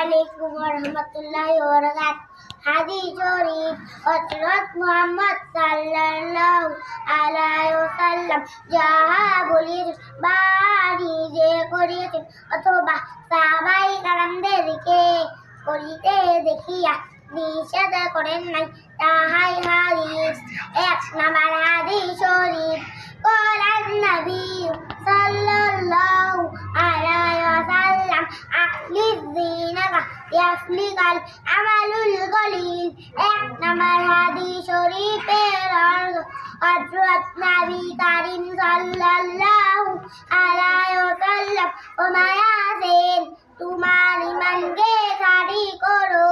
আলাইকুম ওয়া রাহমাতুল্লাহি ওয়া বারাকাতুহু। হাদিস শরীফ হযরত মুহাম্মদ সাল্লাল্লাহু আলাইহি ওয়াসাল্লাম যাহা বলেছেন বাণী যে করিয়েছেন অথবা সাহাবায়ে কেরামদেরকে করিতে দেখিয়া নিষেধ করেন নাই তাহাই হাদিস। এক নাম্বার হাদিস শরীফ قال النبي صلى الله عليه وسلم أخلص دينك يفلق العمل القليل। এক নাম্বার হাদিস শরীফের অর্থ হযরত নবী করিম সাল্লাল্লাহু আলাইহি ওয়াসাল্লাম ফরমায়াছেন তোমার ঈমানকে খাঁটি করো।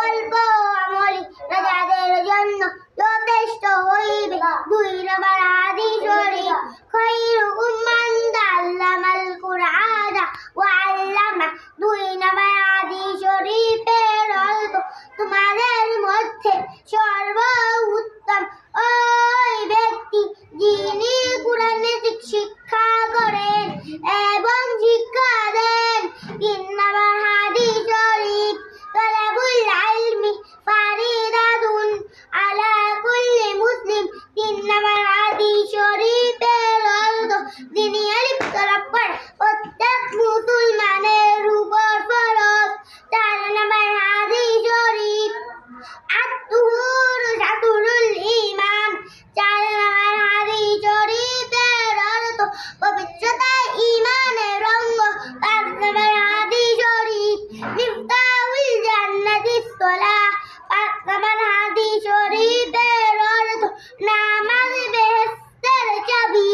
অল্প আমলি যাদের জন্য যথেষ্ট হইবে। দুই নম্বর হাদিস শরীফ খায়রুকুম মান তাআল্লামাল কুরআন ওয়া আল্লামা। দুই নম্বর হাদিস শরীফের অর্থ তোমাদের মধ্যে সর্বোত্তম ওই ব্যক্তি যিনি কুরআনের শিক্ষা করেন এবং শিক্ষা দেন। তিন নম্বর হাদিস শরীফ তালাবুল ইলমি ফারিদাতুন আলা কুল্লি মুসলিম। তিন নম্বর হাদিস শরীফের অর্থ দিনের লিপ্ত করে প্রত্যেক মুসলমানের উপর ফরজ। চার নম্বর হাদিস শরীফ আত-তুহুর শাতরুল ঈমান। চার নম্বর হাদিস শরীফের অর্থ পবিত্রতা ঈমানের অঙ্গ। পাঁচ নম্বর হাদিস শরীফ মিফতাহুল জান্নাতিস সালাহ। পাঁচ নম্বর হাদিস শরীফের অর্থ নামাজ বেহেশতের চাবি।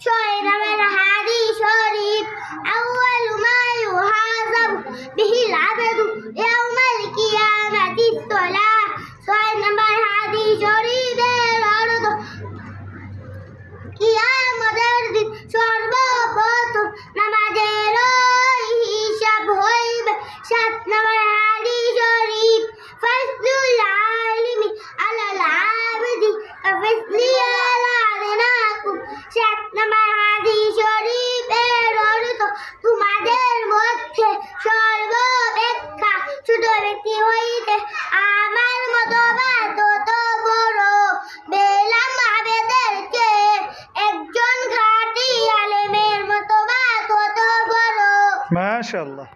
ছয় নম্বর হাদিস শরীফ আউয়ালু মা ইউহাসাবু বিহিল আবদু ইয়াউমাল কিয়ামাতিস সালাহ। ছয় নম্বর হাদিস শরীফের অর্থ কিয়ামতের দিন সর্বপ্রথম নামাজের হিসাব হইবে। সাত নম্বর হাদিস শরীফ ফাজলুল আলিমি আলাল আবদি কাফাজলি আলা আদনাকুম। সাত নম্বর হাদিস শরীফের অর্থ তোমাদের মধ্যে সর্বাপেক্ষা ছোট ব্যক্তি হইতে আমার মতবাদ তত বড়। বেলাম আবেদের চেয়ে একজন খাঁটি আলেমের মতবাদ তত বড়। মাশাআল্লাহ।